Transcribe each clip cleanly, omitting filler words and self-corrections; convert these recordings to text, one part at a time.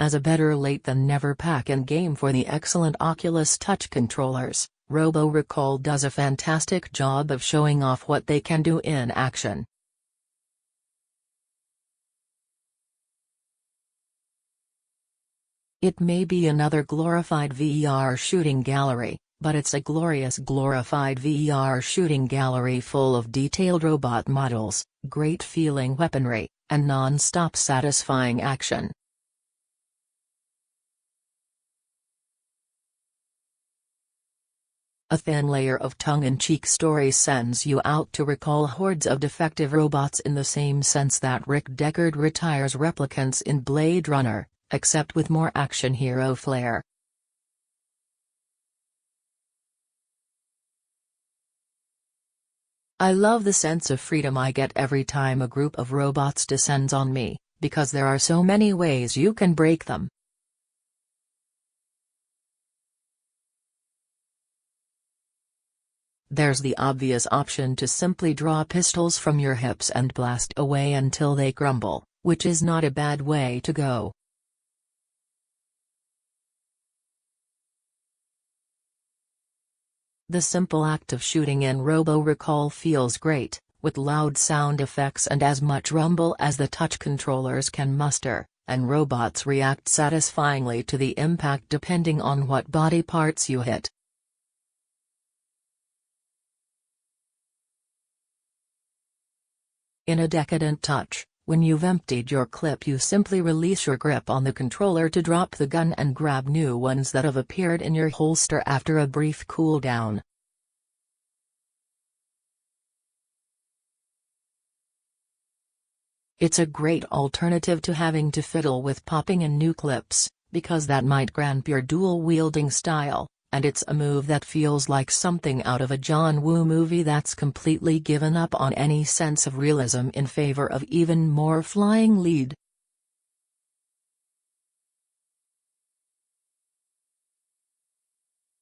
As a better late than never pack-in game for the excellent Oculus Touch controllers, Robo Recall does a fantastic job of showing off what they can do in action. It may be another glorified VR shooting gallery, but it's a glorified VR shooting gallery full of detailed robot models, great feeling weaponry, and non-stop satisfying action. A thin layer of tongue-in-cheek story sends you out to recall hordes of defective robots in the same sense that Rick Deckard retires replicants in Blade Runner, except with more action hero flair. I love the sense of freedom I get every time a group of robots descends on me, because there are so many ways you can break them. There's the obvious option to simply draw pistols from your hips and blast away until they crumble, which is not a bad way to go. The simple act of shooting in Robo Recall feels great, with loud sound effects and as much rumble as the touch controllers can muster, and robots react satisfyingly to the impact depending on what body parts you hit. In a decadent touch, when you've emptied your clip, you simply release your grip on the controller to drop the gun and grab new ones that have appeared in your holster after a brief cooldown. It's a great alternative to having to fiddle with popping in new clips, because that might cramp your dual-wielding style, and it's a move that feels like something out of a John Woo movie that's completely given up on any sense of realism in favor of even more flying lead.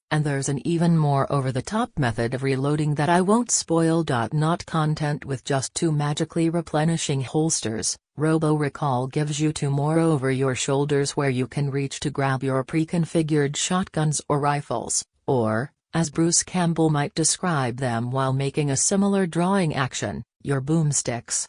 And there's an even more over-the-top method of reloading that I won't spoil.Not content with just two magically replenishing holsters. Robo Recall gives you two more over your shoulders where you can reach to grab your pre-configured shotguns or rifles, or, as Bruce Campbell might describe them while making a similar drawing action, your boomsticks.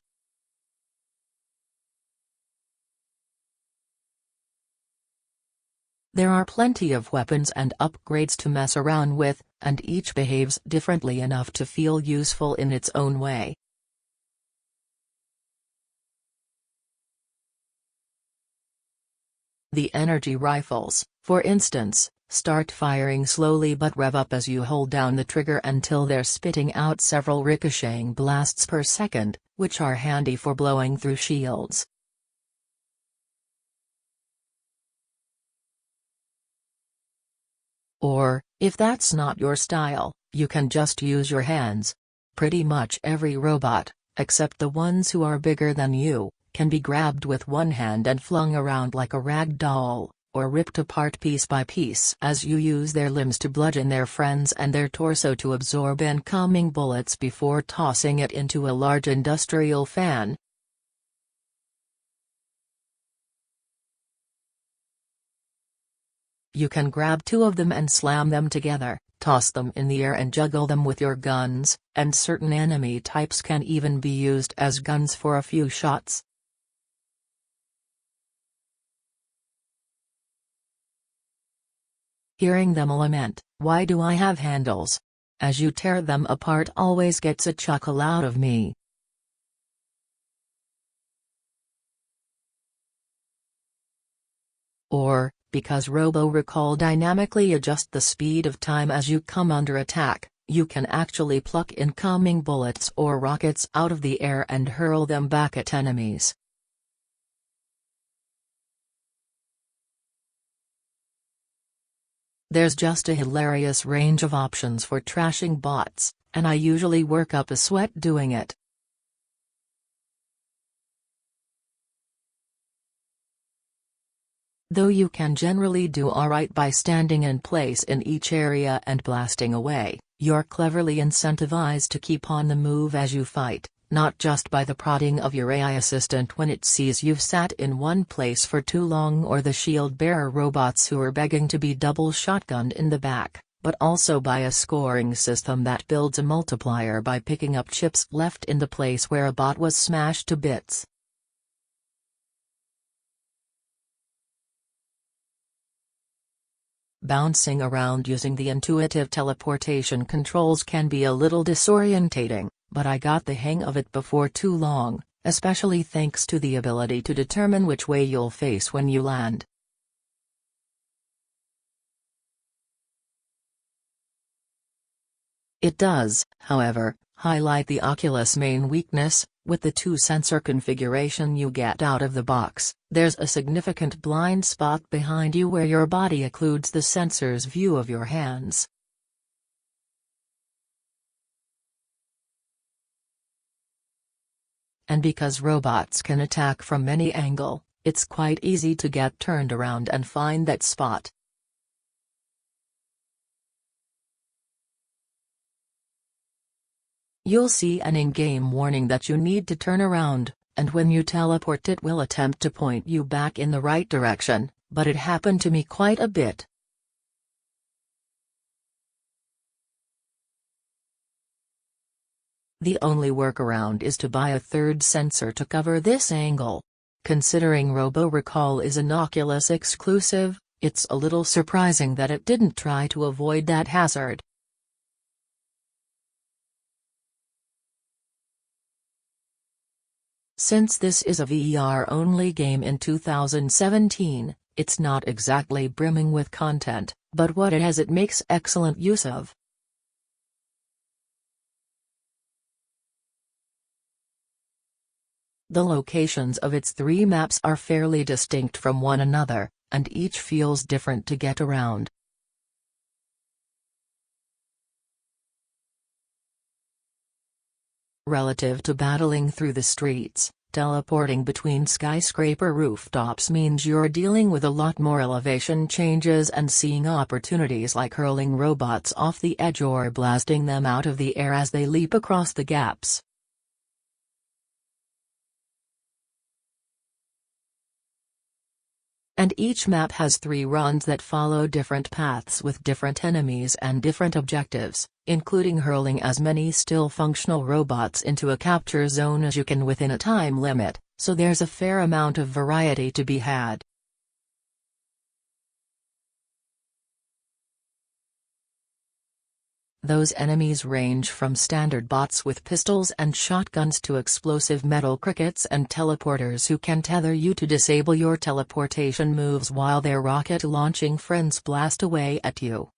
There are plenty of weapons and upgrades to mess around with, and each behaves differently enough to feel useful in its own way. The energy rifles, for instance, start firing slowly but rev up as you hold down the trigger until they're spitting out several ricocheting blasts per second, which are handy for blowing through shields. Or, if that's not your style, you can just use your hands. Pretty much every robot, except the ones who are bigger than you, can be grabbed with one hand and flung around like a rag doll, or ripped apart piece by piece as you use their limbs to bludgeon their friends and their torso to absorb incoming bullets before tossing it into a large industrial fan. You can grab two of them and slam them together, toss them in the air and juggle them with your guns, and certain enemy types can even be used as guns for a few shots. Hearing them lament, "Why do I have handles?" as you tear them apart always gets a chuckle out of me. Or, because Robo Recall dynamically adjusts the speed of time as you come under attack, you can actually pluck incoming bullets or rockets out of the air and hurl them back at enemies. There's just a hilarious range of options for trashing bots, and I usually work up a sweat doing it. Though you can generally do alright by standing in place in each area and blasting away, you're cleverly incentivized to keep on the move as you fight, not just by the prodding of your AI assistant when it sees you've sat in one place for too long or the shield-bearer robots who are begging to be double shotgunned in the back, but also by a scoring system that builds a multiplier by picking up chips left in the place where a bot was smashed to bits. Bouncing around using the intuitive teleportation controls can be a little disorientating, but I got the hang of it before too long, especially thanks to the ability to determine which way you'll face when you land. It does, however, highlight the Oculus main weakness. With the two-sensor configuration you get out of the box, there's a significant blind spot behind you where your body occludes the sensor's view of your hands. And because robots can attack from any angle, it's quite easy to get turned around and find that spot. You'll see an in-game warning that you need to turn around, and when you teleport it will attempt to point you back in the right direction, but it happened to me quite a bit. The only workaround is to buy a third sensor to cover this angle. Considering Robo Recall is an Oculus exclusive, it's a little surprising that it didn't try to avoid that hazard. Since this is a VR-only game in 2017, it's not exactly brimming with content, but what it has it makes excellent use of. The locations of its 3 maps are fairly distinct from one another, and each feels different to get around. Relative to battling through the streets, teleporting between skyscraper rooftops means you're dealing with a lot more elevation changes and seeing opportunities like hurling robots off the edge or blasting them out of the air as they leap across the gaps. And each map has 3 runs that follow different paths with different enemies and different objectives, including hurling as many still functional robots into a capture zone as you can within a time limit, so there's a fair amount of variety to be had. Those enemies range from standard bots with pistols and shotguns to explosive metal crickets and teleporters who can tether you to disable your teleportation moves while their rocket-launching friends blast away at you.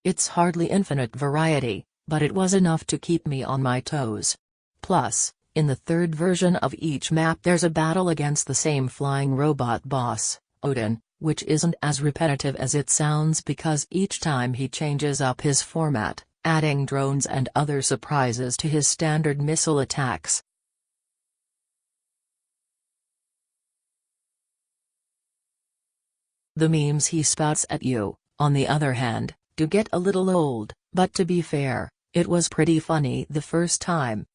It's hardly infinite variety, but it was enough to keep me on my toes. Plus, in the third version of each map there's a battle against the same flying robot boss, Odin, which isn't as repetitive as it sounds because each time he changes up his format, adding drones and other surprises to his standard missile attacks. The memes he spouts at you, on the other hand, do get a little old, but to be fair, it was pretty funny the first time.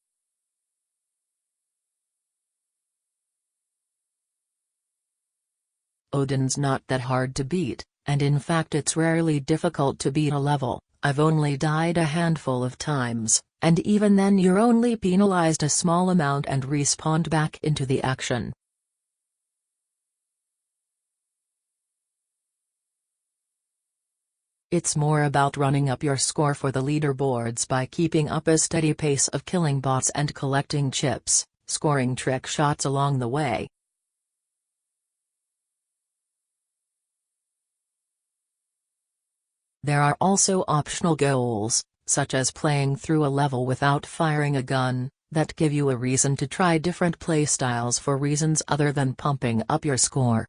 Odin's not that hard to beat, and in fact it's rarely difficult to beat a level. I've only died a handful of times, and even then you're only penalized a small amount and respawned back into the action. It's more about running up your score for the leaderboards by keeping up a steady pace of killing bots and collecting chips, scoring trick shots along the way. There are also optional goals, such as playing through a level without firing a gun, that give you a reason to try different playstyles for reasons other than pumping up your score.